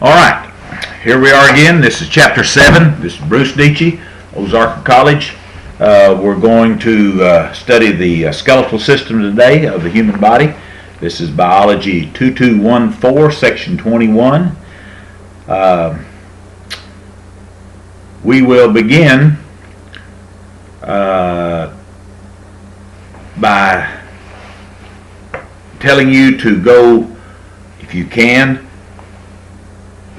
All right, here we are again. This is Chapter 7. This is Bruce Deitchie, Ozark College. We're going to study the skeletal system today of the human body. This is Biology 2214, Section 21. We will begin by telling you to go, if you can,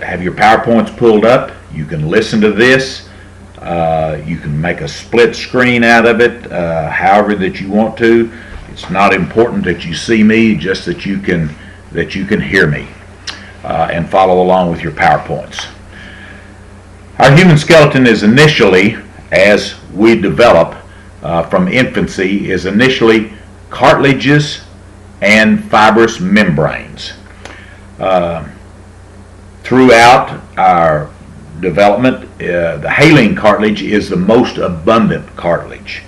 have your PowerPoints pulled up. You can listen to this. You can make a split screen out of it, however that you want to. It's not important that you see me, just that you can hear me and follow along with your PowerPoints. Our human skeleton is initially, as we develop from infancy, is initially cartilages and fibrous membranes. Throughout our development, the hyaline cartilage is the most abundant cartilage.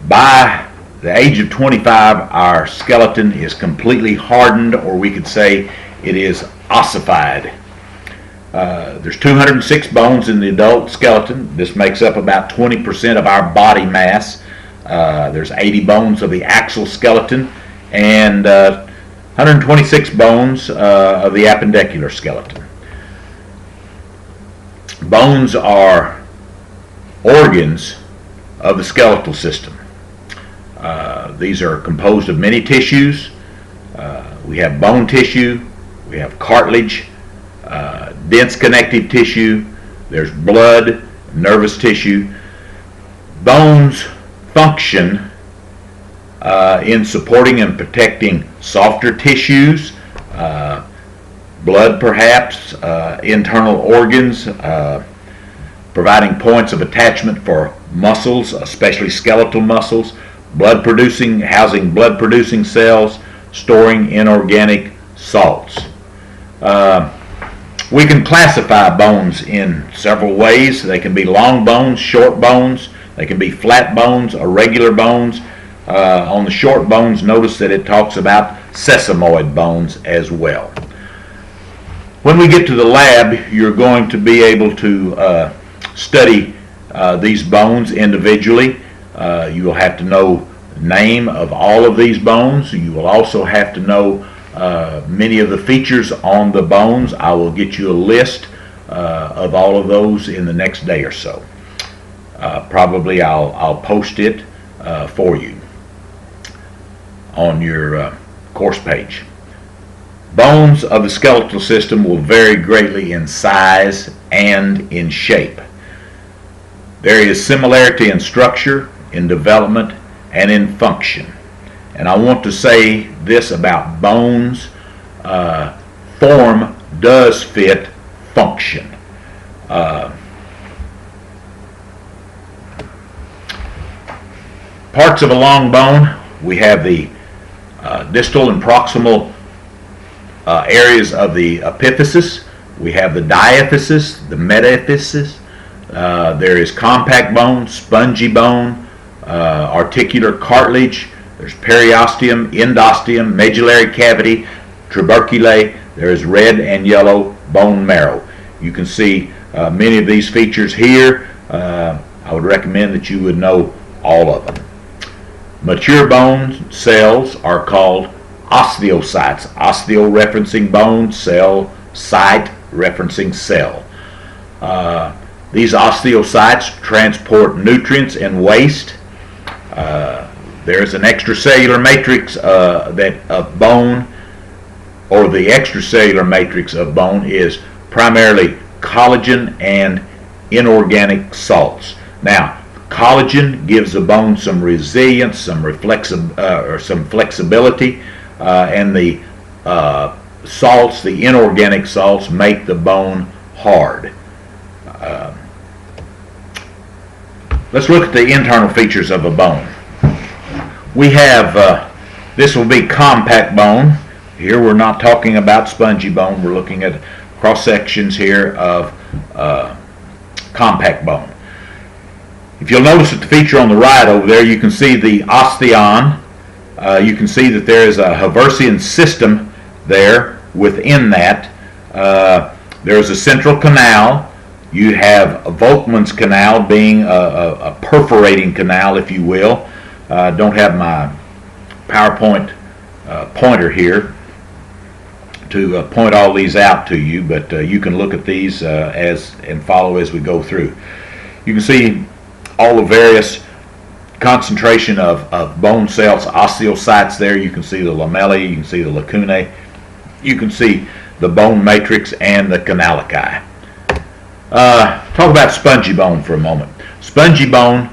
By the age of 25, our skeleton is completely hardened, or we could say it is ossified. There's 206 bones in the adult skeleton. This makes up about 20% of our body mass. There's 80 bones of the axial skeleton and 126 bones of the appendicular skeleton. Bones are organs of the skeletal system. These are composed of many tissues. We have bone tissue, we have cartilage, dense connective tissue, there's blood, nervous tissue. Bones function in supporting and protecting softer tissues, blood perhaps, internal organs, providing points of attachment for muscles, especially skeletal muscles, housing blood producing cells, storing inorganic salts. We can classify bones in several ways. They can be long bones, short bones, they can be flat bones, irregular bones. On the short bones, notice that it talks about sesamoid bones as well. When we get to the lab, you're going to be able to study these bones individually. You will have to know the name of all of these bones. You will also have to know many of the features on the bones. I will get you a list of all of those in the next day or so. Probably I'll post it for you on your course page. Bones of the skeletal system will vary greatly in size and in shape. There is similarity in structure, in development, and in function. And I want to say this about bones: form does fit function. Parts of a long bone, we have the distal and proximal areas of the epiphysis. We have the diaphysis, the metaphysis. There is compact bone, spongy bone, articular cartilage. There's periosteum, endosteum, medullary cavity, tuberculae. There is red and yellow bone marrow. You can see many of these features here. I would recommend that you would know all of them. Mature bone cells are called osteocytes. Osteo referencing bone, cell, cyte referencing cell. These osteocytes transport nutrients and waste. There's an extracellular matrix of bone, or the extracellular matrix of bone is primarily collagen and inorganic salts. Now, collagen gives the bone some resilience, some flexibility, and the salts, the inorganic salts, make the bone hard. Let's look at the internal features of a bone. We have, this will be compact bone. Here we're not talking about spongy bone. We're looking at cross sections here of compact bone. If you'll notice at the feature on the right over there, you can see the osteon. You can see that there is a Haversian system there within that. There's a central canal. You have a Volkmann's canal, being a perforating canal, if you will. Don't have my PowerPoint pointer here to point all these out to you, but you can look at these and follow as we go through. You can see all the various concentration of bone cells, osteocytes there. You can see the lamellae, you can see the lacunae, you can see the bone matrix and the canalici. Talk about spongy bone for a moment. Spongy bone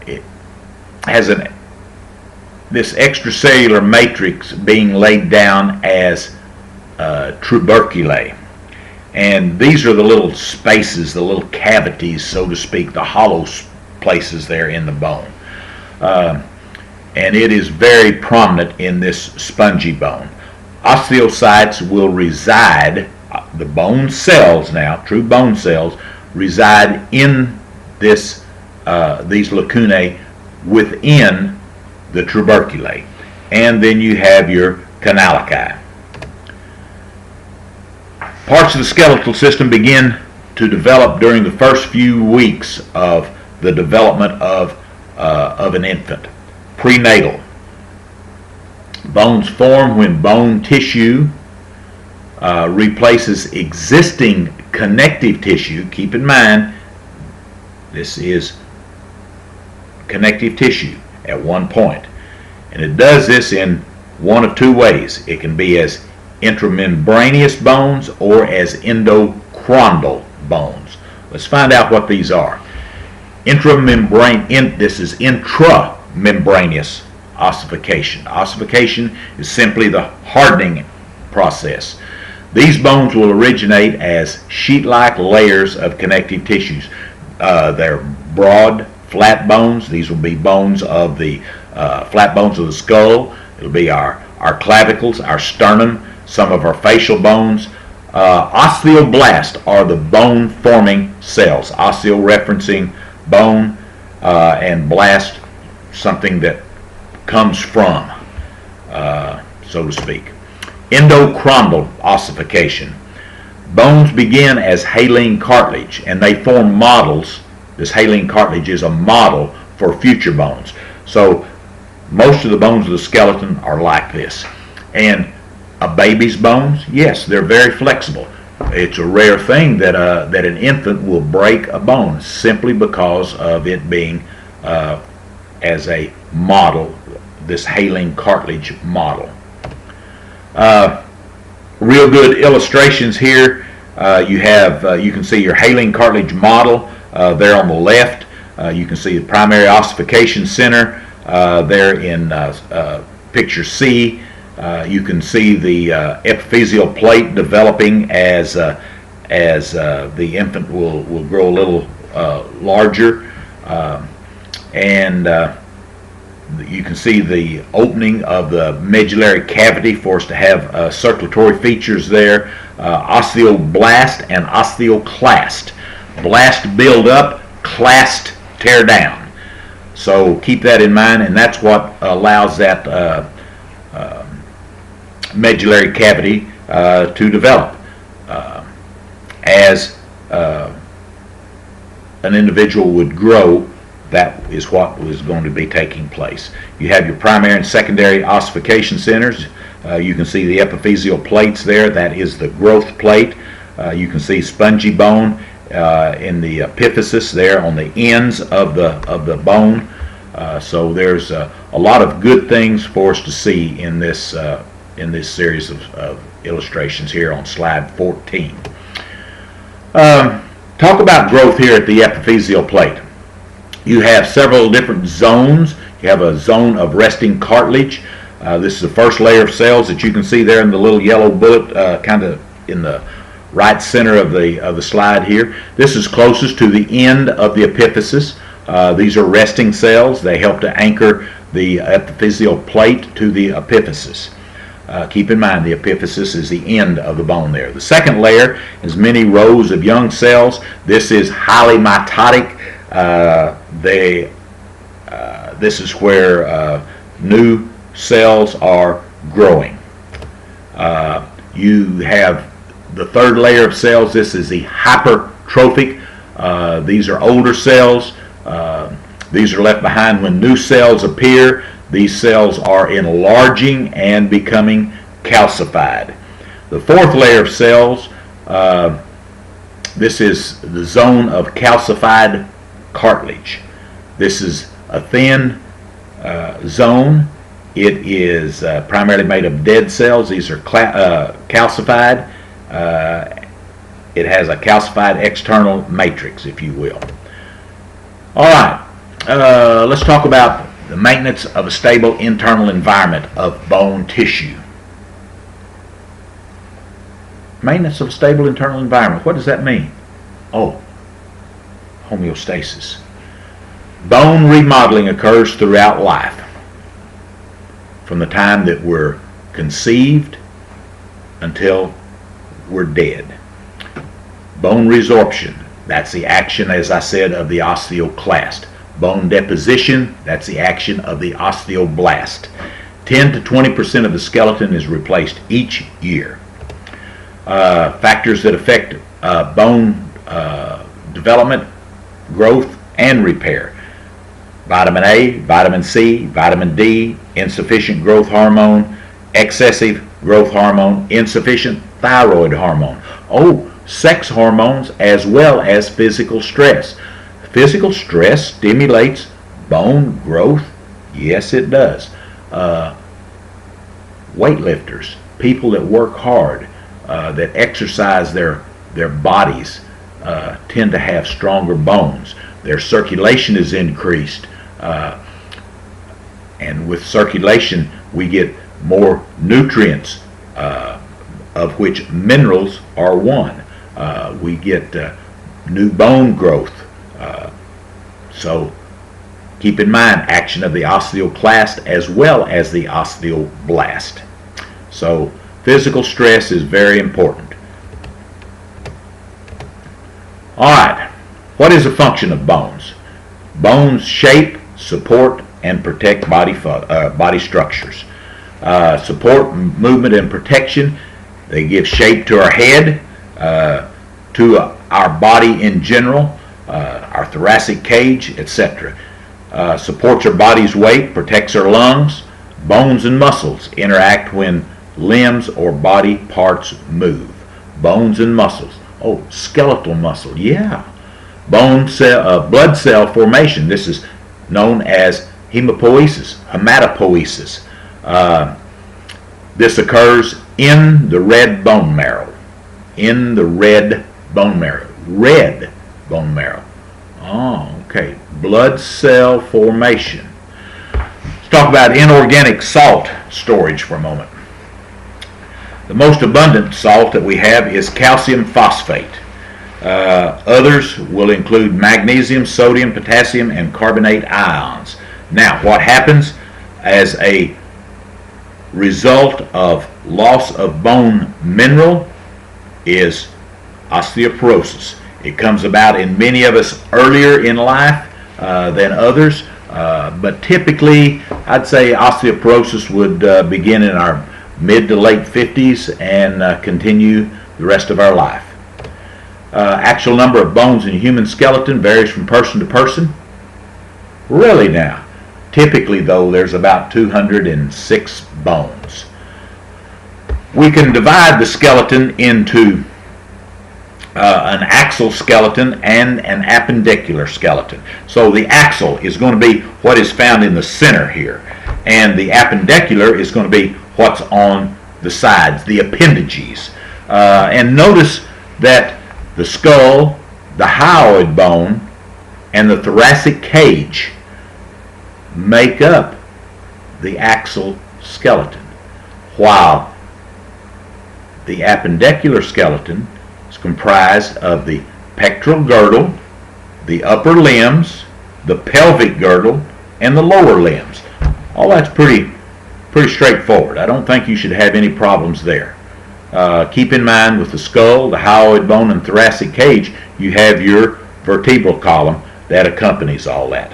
it has this extracellular matrix being laid down as tuberculae. And these are the little spaces, the little cavities, so to speak, the hollow places there in the bone. And it is very prominent in this spongy bone. Osteocytes will reside, the bone cells now, true bone cells, reside in these lacunae within the tuberculae. And then you have your canalici. Parts of the skeletal system begin to develop during the first few weeks of the development of an infant. Prenatal. Bones form when bone tissue replaces existing connective tissue. Keep in mind, this is connective tissue at one point. And it does this in one of two ways. It can be as intramembraneous bones or as endochondral bones. Let's find out what these are. This is intramembraneous ossification. Ossification is simply the hardening process. These bones will originate as sheet-like layers of connective tissues. They're broad, flat bones. These will be bones of the flat bones of the skull. It'll be our clavicles, our sternum, some of our facial bones. Osteoblasts are the bone-forming cells. Osteo referencing bone, and blast something that comes from, so to speak. Endochondral ossification. Bones begin as hyaline cartilage, and they form models. This hyaline cartilage is a model for future bones. So most of the bones of the skeleton are like this. And a baby's bones, yes, they're very flexible. It's a rare thing that an infant will break a bone simply because of it being as a model, this hyaline cartilage model. Real good illustrations here. You can see your hyaline cartilage model there on the left. You can see the primary ossification center there in picture C. You can see the epiphyseal plate developing as the infant will grow a little larger, and you can see the opening of the medullary cavity for us to have circulatory features there. Osteoblast and osteoclast. Blast build up, clast tear down. So keep that in mind, and that's what allows that medullary cavity to develop as an individual would grow. That is what was going to be taking place. You have your primary and secondary ossification centers. You can see the epiphyseal plates there. That is the growth plate. You can see spongy bone in the epiphysis there on the ends of the bone. So there's a lot of good things for us to see in this series of illustrations here on slide 14. Talk about growth here at the epiphyseal plate. You have several different zones. You have a zone of resting cartilage. This is the first layer of cells that you can see there in the little yellow bullet, kind of in the right center of the slide here. This is closest to the end of the epiphysis. These are resting cells. They help to anchor the epiphyseal plate to the epiphysis. Keep in mind the epiphysis is the end of the bone there. The second layer is many rows of young cells. This is highly mitotic. This is where new cells are growing. You have the third layer of cells, this is the hypertrophic. These are older cells. These are left behind when new cells appear. These cells are enlarging and becoming calcified. The fourth layer of cells, this is the zone of calcified cartilage. This is a thin zone. It is primarily made of dead cells. These are calcified. It has a calcified external matrix, if you will. All right, let's talk about the maintenance of a stable internal environment of bone tissue. Maintenance of a stable internal environment. What does that mean? Oh, homeostasis. Bone remodeling occurs throughout life, from the time that we're conceived until we're dead. Bone resorption, that's the action, as I said, of the osteoclast. Bone deposition, that's the action of the osteoblast. 10 to 20% of the skeleton is replaced each year. Factors that affect bone development, growth, and repair. Vitamin A, vitamin C, vitamin D, insufficient growth hormone, excessive growth hormone, insufficient thyroid hormone. Oh, sex hormones as well as physical stress. Physical stress stimulates bone growth. Yes, it does. Weightlifters, people that work hard, that exercise their bodies, tend to have stronger bones. Their circulation is increased. And with circulation, we get more nutrients, of which minerals are one. We get new bone growth. So keep in mind action of the osteoclast as well as the osteoblast. So physical stress is very important. All right, what is the function of bones? Bones shape, support, and protect body structures. Support, movement, and protection. They give shape to our head, to our body in general, our thoracic cage, etc. Supports our body's weight, protects our lungs. Bones and muscles interact when limbs or body parts move. Bones and muscles. Oh, skeletal muscle, yeah. Blood cell formation. This is known as hematopoiesis. This occurs in the red bone marrow. In the red bone marrow. Red bone marrow. Oh, okay. Blood cell formation. Let's talk about inorganic salt storage for a moment. The most abundant salt that we have is calcium phosphate. Others will include magnesium, sodium, potassium, and carbonate ions. Now, what happens as a result of loss of bone mineral is osteoporosis. It comes about in many of us earlier in life than others, but typically I'd say osteoporosis would begin in our mid to late 50s and continue the rest of our life. Actual number of bones in human skeleton varies from person to person. Really now? Typically, though, there's about 206 bones. We can divide the skeleton into an axial skeleton and an appendicular skeleton. So the axial is going to be what is found in the center here, and the appendicular is going to be what's on the sides, the appendages. And notice that the skull, the hyoid bone, and the thoracic cage make up the axial skeleton, while the appendicular skeleton is comprised of the pectoral girdle, the upper limbs, the pelvic girdle, and the lower limbs. All that's pretty straightforward. I don't think you should have any problems there. Keep in mind with the skull, the hyoid bone, and thoracic cage, you have your vertebral column that accompanies all that.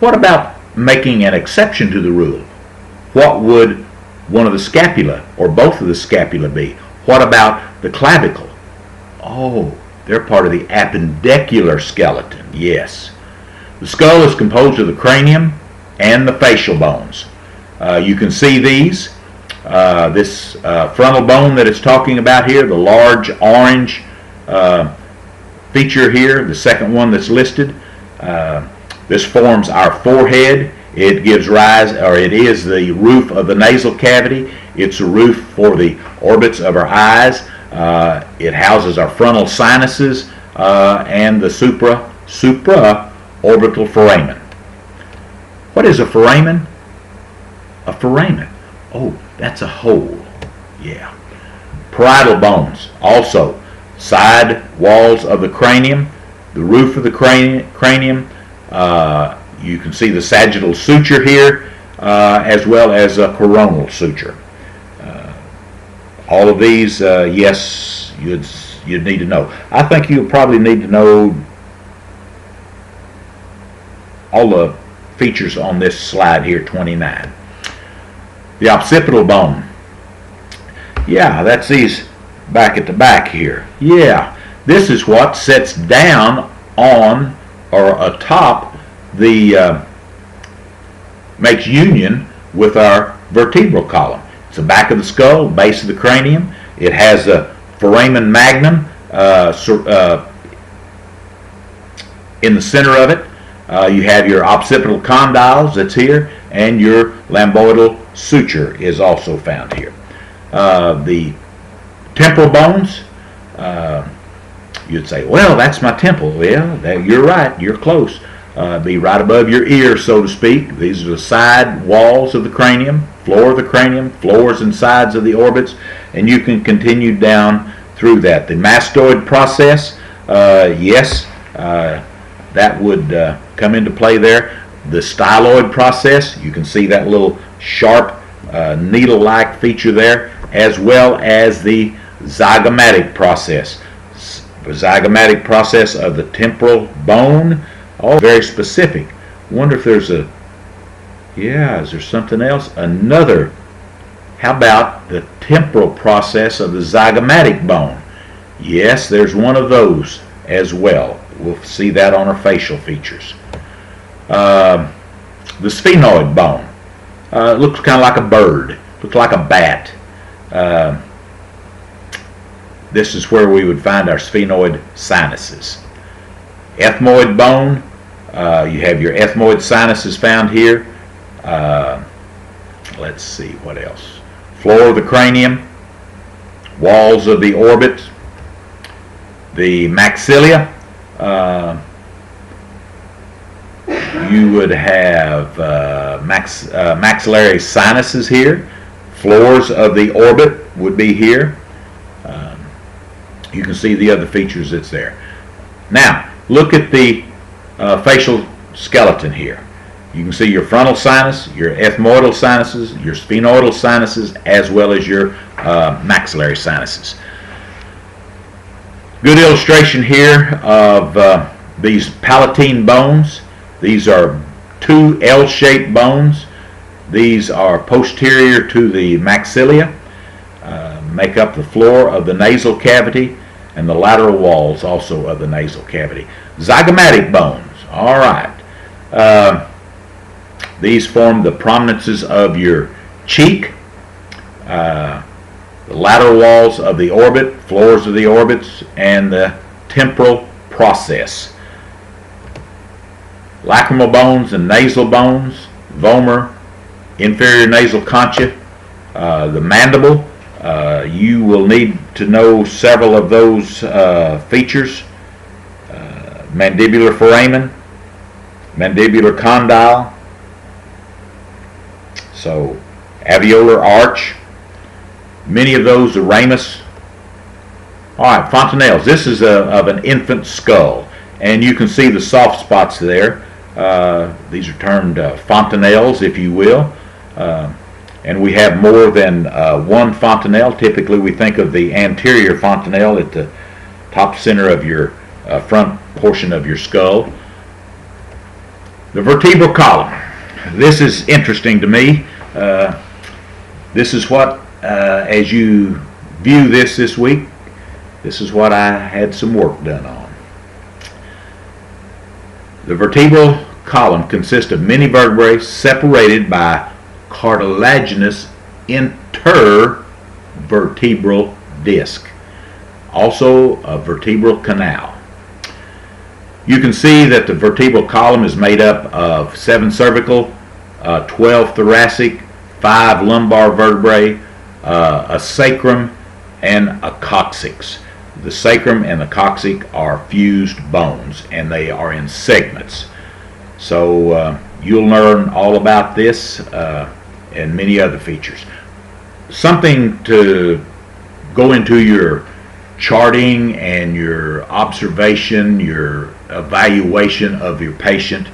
What about making an exception to the rule? What would one of the scapula or both of the scapula be? What about the clavicle? Oh, they're part of the appendicular skeleton, yes. The skull is composed of the cranium and the facial bones. You can see these. This frontal bone that it's talking about here, the large orange feature here, the second one that's listed. This forms our forehead. It gives rise, or it is the roof of the nasal cavity. It's a roof for the orbits of our eyes. It houses our frontal sinuses and the supra-orbital foramen. What is a foramen? A foramen. Oh, that's a hole. Yeah. Parietal bones, also side walls of the cranium, the roof of the cranium. You can see the sagittal suture here, as well as a coronal suture. All of these, yes, you'd need to know. I think you'll probably need to know all the features on this slide here, 29. The occipital bone. Yeah, that's these back at the back here. Yeah, this is what sits down on or atop the makes union with our vertebral column. It's the back of the skull, base of the cranium. It has a foramen magnum in the center of it. You have your occipital condyles that's here, and your lamboidal suture is also found here. The temporal bones, you'd say, well, that's my temple. Well, you're right, you're close. Be right above your ear, so to speak. These are the side walls of the cranium, floor of the cranium, floors and sides of the orbits, and you can continue down through that. The mastoid process, yes, that would come into play there. The styloid process, you can see that little sharp needle-like feature there, as well as the zygomatic process. The zygomatic process of the temporal bone, all very specific. Wonder if there's a, yeah, is there something else? Another, how about the temporal process of the zygomatic bone? Yes, there's one of those as well. We'll see that on our facial features. The sphenoid bone. It looks kind of like a bird. Looks like a bat. This is where we would find our sphenoid sinuses. Ethmoid bone. You have your ethmoid sinuses found here. Let's see, what else? Floor of the cranium. Walls of the orbit. The maxillae. You would have maxillary sinuses here. Floors of the orbit would be here. You can see the other features that's there. Now, look at the facial skeleton here. You can see your frontal sinus, your ethmoidal sinuses, your sphenoidal sinuses, as well as your maxillary sinuses. Good illustration here of these palatine bones. These are two L-shaped bones. These are posterior to the maxillae, make up the floor of the nasal cavity and the lateral walls also of the nasal cavity. Zygomatic bones, all right. These form the prominences of your cheek, the lateral walls of the orbit, floors of the orbits, and the temporal process. Lacrimal bones and nasal bones, vomer, inferior nasal concha, the mandible. You will need to know several of those features. Mandibular foramen, mandibular condyle, so alveolar arch. Many of those are ramus. All right, fontanelles. This is of an infant skull, and you can see the soft spots there. These are termed fontanelles, if you will. And we have more than one fontanelle. Typically, we think of the anterior fontanelle at the top center of your front portion of your skull. The vertebral column. This is interesting to me. this is what, as you view this week, this is what I had some work done on. The vertebral column consists of many vertebrae separated by cartilaginous intervertebral disc, also a vertebral canal. You can see that the vertebral column is made up of 7 cervical, 12 thoracic, 5 lumbar vertebrae, a sacrum, and a coccyx. The sacrum and the coccyx are fused bones, and they are in segments. So you'll learn all about this and many other features. Something to go into your charting and your observation, your evaluation of your patient.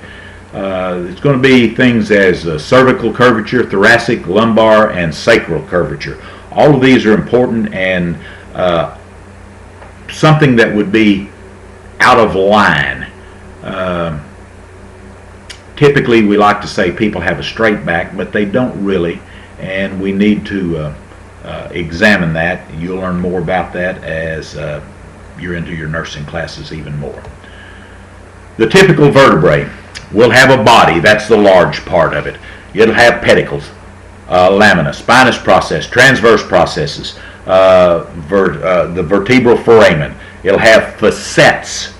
It's going to be things as cervical curvature, thoracic, lumbar, and sacral curvature. All of these are important, and something that would be out of line. Typically, we like to say people have a straight back, but they don't really, and we need to examine that. You'll learn more about that as you're into your nursing classes even more. The typical vertebrae will have a body. That's the large part of it. It'll have pedicles, lamina, spinous process, transverse processes, the vertebral foramen. It'll have facets,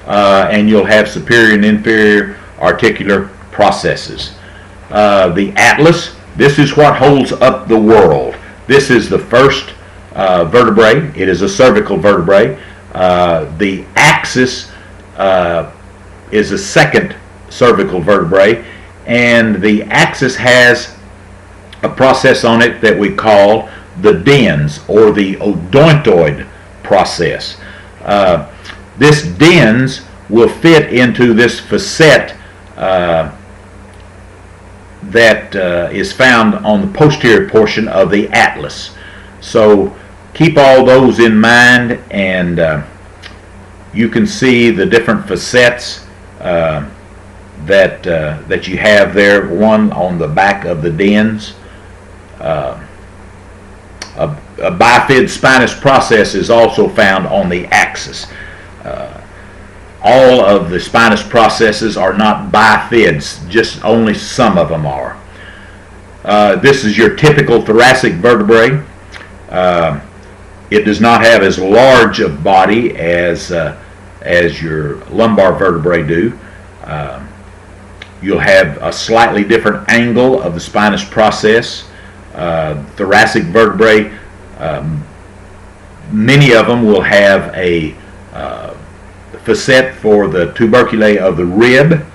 and you'll have superior and inferior articular processes. The atlas, this is what holds up the world. This is the first vertebrae. It is a cervical vertebrae. The axis is a second cervical vertebrae, and the axis has a process on it that we call the dens, or the odontoid process. This dens will fit into this facet that is found on the posterior portion of the atlas. So keep all those in mind, and you can see the different facets that you have there. One on the back of the dens. A bifid spinous process is also found on the axis. All of the spinous processes are not bifids, just only some of them are. This is your typical thoracic vertebrae. It does not have as large a body as your lumbar vertebrae do. You'll have a slightly different angle of the spinous process. Thoracic vertebrae, many of them will have a facet for the tuberculi of the rib.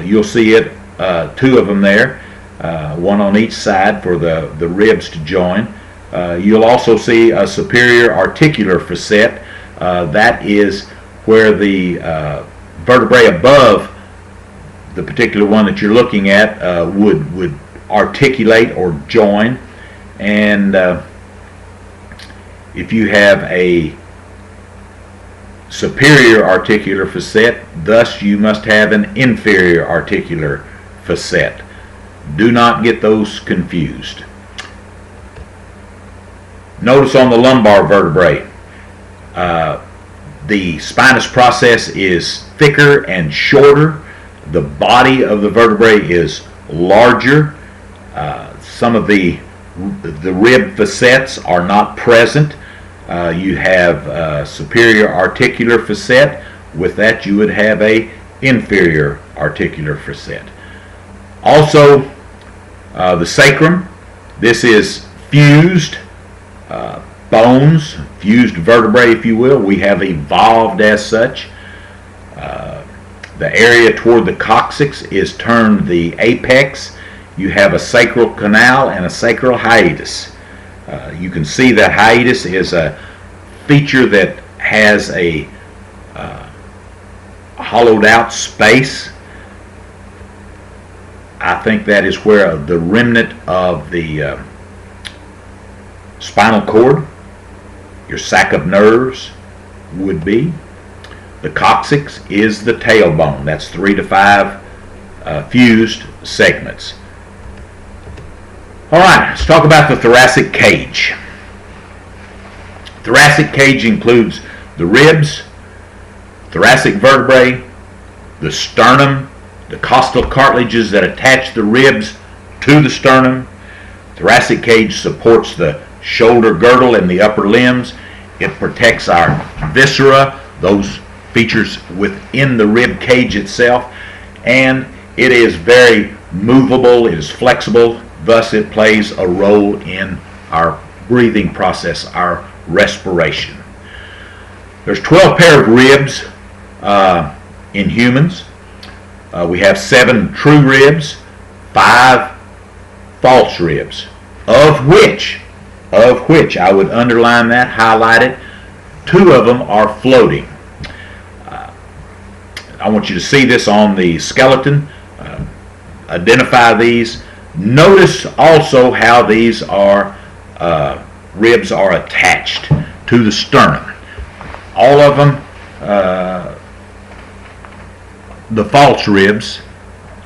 You'll see it, 2 of them there, one on each side for the ribs to join. You'll also see a superior articular facet. That is where the vertebrae above the particular one that you're looking at would articulate or join. And if you have a superior articular facet, thus you must have an inferior articular facet. Do not get those confused. Notice on the lumbar vertebrae, the spinous process is thicker and shorter. The body of the vertebrae is larger. Some of the rib facets are not present. You have superior articular facet. With that, you would have a inferior articular facet. Also, the sacrum. This is fused bones, fused vertebrae, if you will. We have evolved as such. The area toward the coccyx is termed the apex. You have a sacral canal and a sacral hiatus. You can see that hiatus is a feature that has a hollowed out space. I think that is where the remnant of the spinal cord, your sac of nerves, would be. The coccyx is the tailbone. That's 3 to 5 fused segments. All right, let's talk about the thoracic cage. Thoracic cage includes the ribs, thoracic vertebrae, the sternum, the costal cartilages that attach the ribs to the sternum. Thoracic cage supports the shoulder girdle and the upper limbs. It protects our viscera, those features within the rib cage itself, and it is very movable, it is flexible, thus it plays a role in our breathing process, our respiration. There's 12 pair of ribs in humans. We have 7 true ribs, 5 false ribs, of which I would underline that, highlight it, 2 of them are floating. I want you to see this on the skeleton. Identify these. Notice also how these are ribs are attached to the sternum. All of them, the false ribs,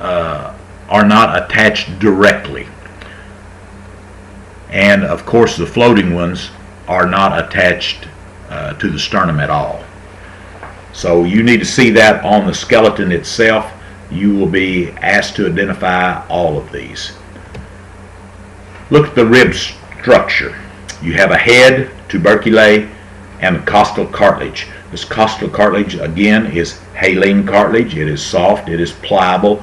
are not attached directly. And of course the floating ones are not attached to the sternum at all. So you need to see that on the skeleton itself. You will be asked to identify all of these. Look at the rib structure. You have a head, tuberculae, and a costal cartilage. This costal cartilage, again, is haline cartilage. It is soft, it is pliable.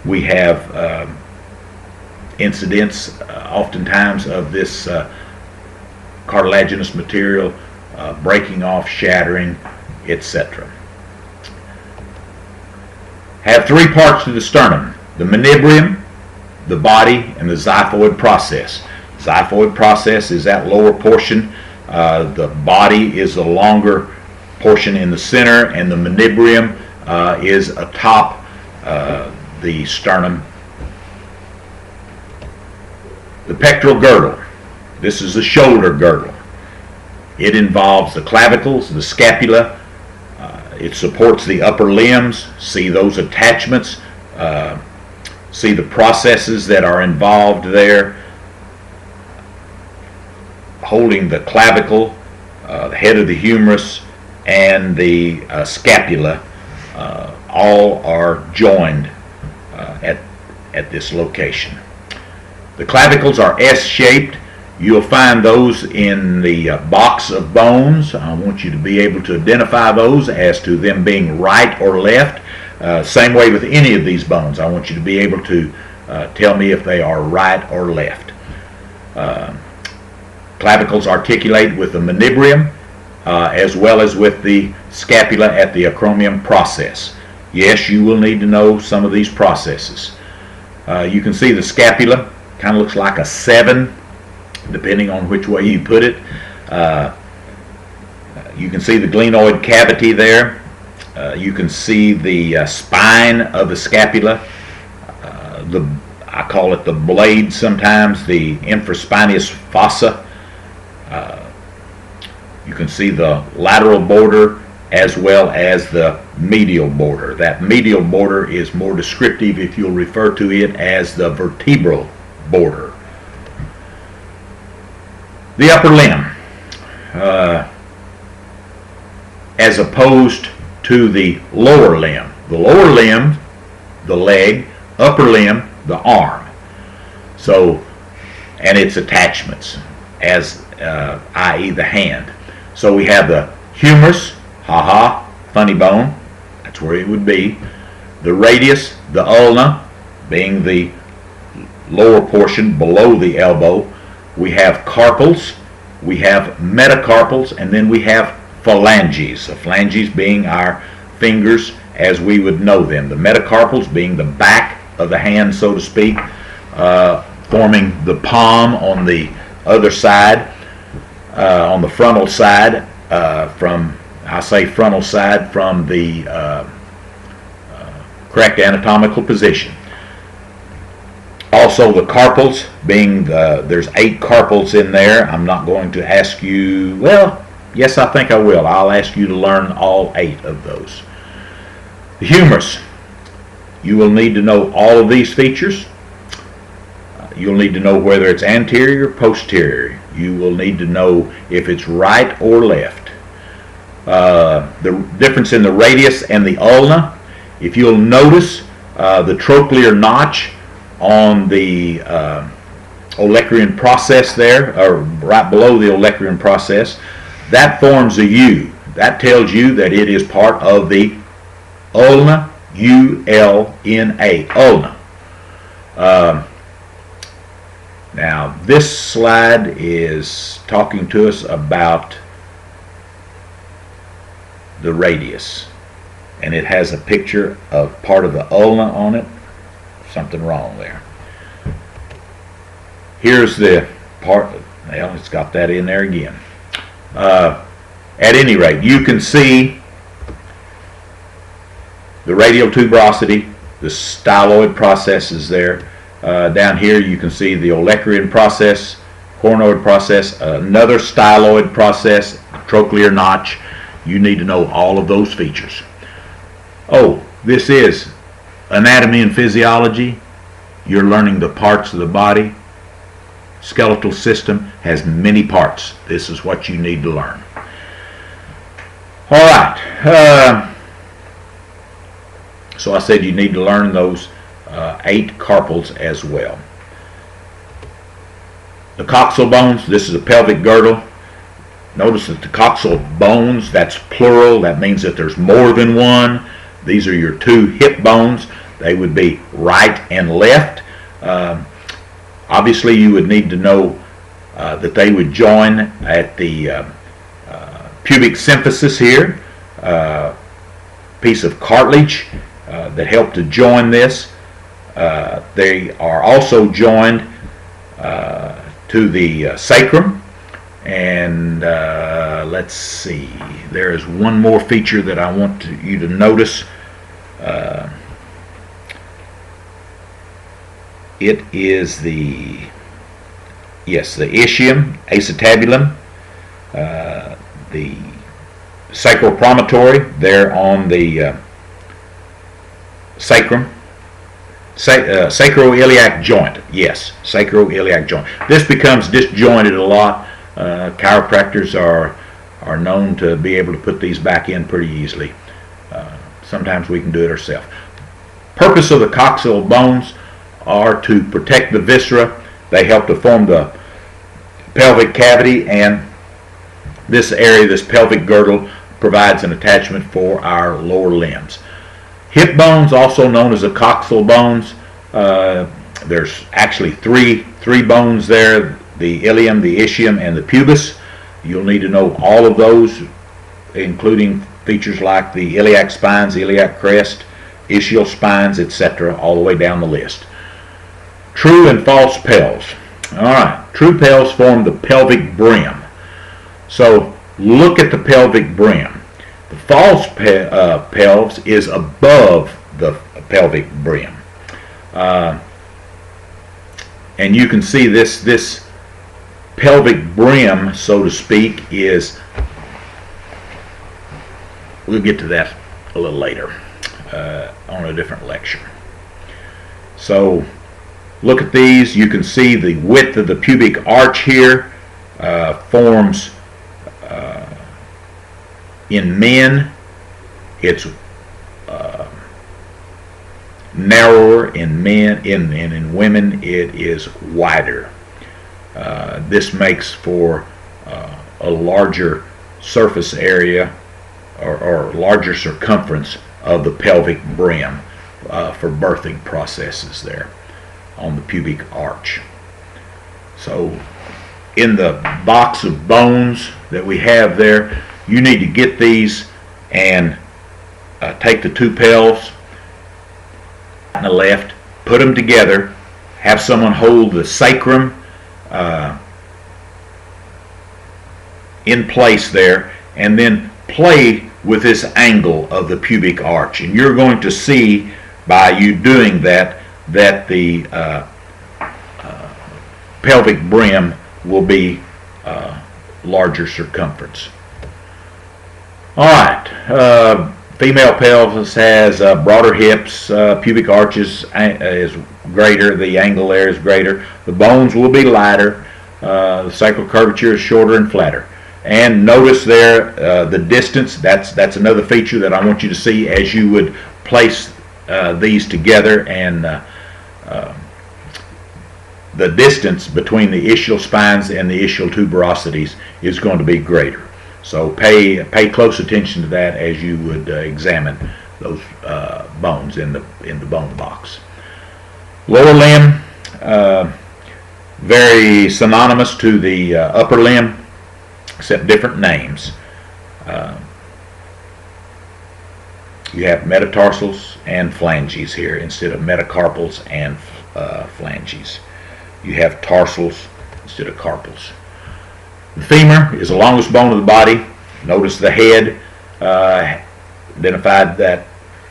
We have incidents oftentimes of this cartilaginous material breaking off, shattering, etc. Have 3 parts to the sternum: the manubrium, the body, and the xiphoid process. Xiphoid process is that lower portion. The body is the longer portion in the center, and the manubrium is atop the sternum. The pectoral girdle. This is the shoulder girdle. It involves the clavicles, the scapula. It supports the upper limbs. See those attachments. See the processes that are involved there. Holding the clavicle, the head of the humerus, and the scapula, all are joined at this location. The clavicles are S-shaped. You'll find those in the box of bones. I want you to be able to identify those as to them being right or left. Same way with any of these bones. I want you to be able to tell me if they are right or left. Clavicles articulate with the manubrium as well as with the scapula at the acromion process. Yes, you will need to know some of these processes. You can see the scapula kind of looks like a 7 depending on which way you put it. You can see the glenoid cavity there. You can see the spine of the scapula. I call it the blade sometimes, the infraspinatus fossa. You can see the lateral border as well as the medial border. That medial border is more descriptive if you'll refer to it as the vertebral border. The upper limb, as opposed to the lower limb. The lower limb, the leg; upper limb, the arm. So, and its attachments, as i.e. the hand. So we have the humerus, funny bone, that's where it would be. The radius, the ulna, being the lower portion below the elbow. We have carpals, we have metacarpals, and then we have phalanges. The phalanges being our fingers as we would know them. The metacarpals being the back of the hand, so to speak, forming the palm on the other side, on the frontal side, I say frontal side from the correct anatomical position. Also the carpals being, there's 8 carpals in there. I'm not going to ask you, well, yes, I think I will. I'll ask you to learn all 8 of those. The humerus. You will need to know all of these features. You'll need to know whether it's anterior or posterior. You will need to know if it's right or left. The difference in the radius and the ulna. If you'll notice the trochlear notch on the olecranon process there, or right below the olecranon process, that forms a U. That tells you that it is part of the ulna, U-L-N-A, ulna. Now, this slide is talking to us about the radius, and it has a picture of part of the ulna on it. Something wrong there. Here's the part, well, it's got that in there again. At any rate, you can see the radial tuberosity, the styloid process is there. Down here you can see the olecranon process, coronoid process, another styloid process, trochlear notch. You need to know all of those features. Oh, this is anatomy and physiology. You're learning the parts of the body. Skeletal system has many parts. This is what you need to learn. All right. So I said you need to learn those 8 carpals as well. The coxal bones, this is a pelvic girdle. Notice that the coxal bones, that's plural. That means that there's more than one. These are your 2 hip bones. They would be right and left. Obviously, you would need to know that they would join at the pubic symphysis here, piece of cartilage that helped to join this. They are also joined to the sacrum, and let's see, there is one more feature that I want you to notice. It is the ischium, acetabulum, the sacral promontory there on the sacrum, sacroiliac joint. Yes, sacroiliac joint. This becomes disjointed a lot. Chiropractors are known to be able to put these back in pretty easily. Sometimes we can do it ourselves. Purpose of the coxal bones are to protect the viscera. They help to form the pelvic cavity, and this area, this pelvic girdle, provides an attachment for our lower limbs. Hip bones, also known as the coxal bones, there's actually three bones there: the ilium, the ischium, and the pubis. You'll need to know all of those, including features like the iliac spines, the iliac crest, ischial spines, etc., all the way down the list. True and false pels. All right, true pels form the pelvic brim. So look at the pelvic brim. The false pelvis is above the pelvic brim. And you can see this pelvic brim, so to speak, is, we'll get to that a little later on a different lecture. So look at these. You can see the width of the pubic arch here forms, in men it's narrower, in men, and in women it is wider. This makes for a larger surface area or larger circumference of the pelvic brim for birthing processes there on the pubic arch. So in the box of bones that we have there, you need to get these and take the 2 pels on the left, put them together, have someone hold the sacrum in place there, and then play with this angle of the pubic arch. And you're going to see by you doing that the pelvic brim will be larger circumference. All right, Female pelvis has broader hips, pubic arches is greater, the angle there is greater, the bones will be lighter, the sacral curvature is shorter and flatter. And notice there the distance, that's another feature that I want you to see as you would place these together, and the distance between the ischial spines and the ischial tuberosities is going to be greater. So pay close attention to that as you would examine those bones in the bone box. Lower limb, very synonymous to the upper limb, except different names. You have metatarsals and phalanges here instead of metacarpals and phalanges. You have tarsals instead of carpals. The femur is the longest bone of the body. Notice the head, identified that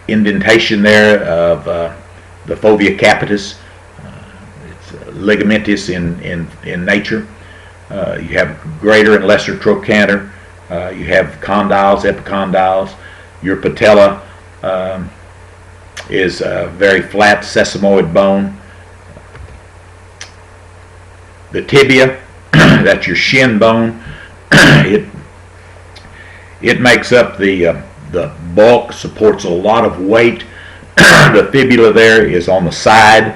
indentation there of the fovea capitis. It's ligamentous in nature. You have greater and lesser trochanter. You have condyles, epicondyles. Your patella is a very flat sesamoid bone. The tibia, that's your shin bone. It makes up the bulk, supports a lot of weight. The fibula there is on the side.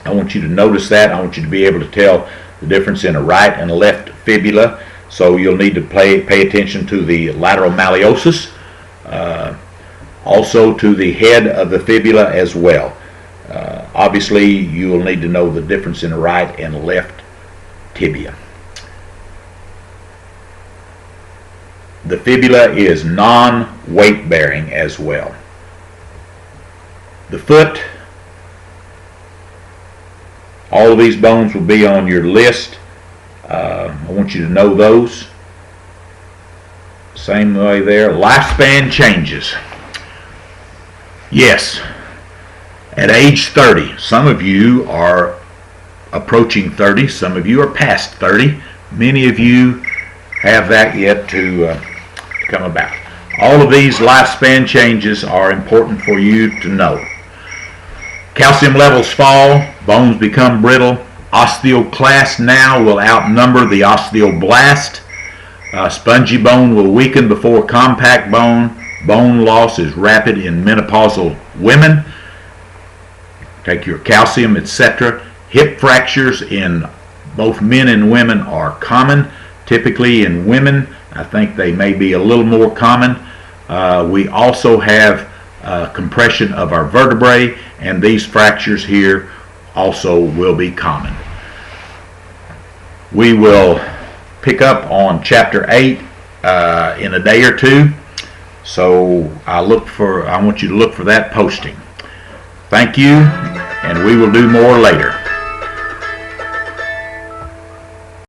I want you to notice that. I want you to be able to tell the difference in a right and a left fibula. So you'll need to pay attention to the lateral malleosus, also to the head of the fibula as well. Obviously, you will need to know the difference in a right and left tibia. The fibula is non-weight bearing as well. The foot, all of these bones will be on your list. I want you to know those. Same way there. Lifespan changes. Yes, at age 30, some of you are approaching 30, some of you are past 30, many of you have that yet to come about. All of these lifespan changes are important for you to know. Calcium levels fall, bones become brittle, osteoclast now will outnumber the osteoblast, spongy bone will weaken before compact bone, bone loss is rapid in menopausal women. Take your calcium, etc. Hip fractures in both men and women are common. Typically in women, I think they may be a little more common. We also have compression of our vertebrae, and these fractures here also will be common. We will pick up on chapter 8 in a day or two, so I want you to look for that posting. Thank you, and we will do more later.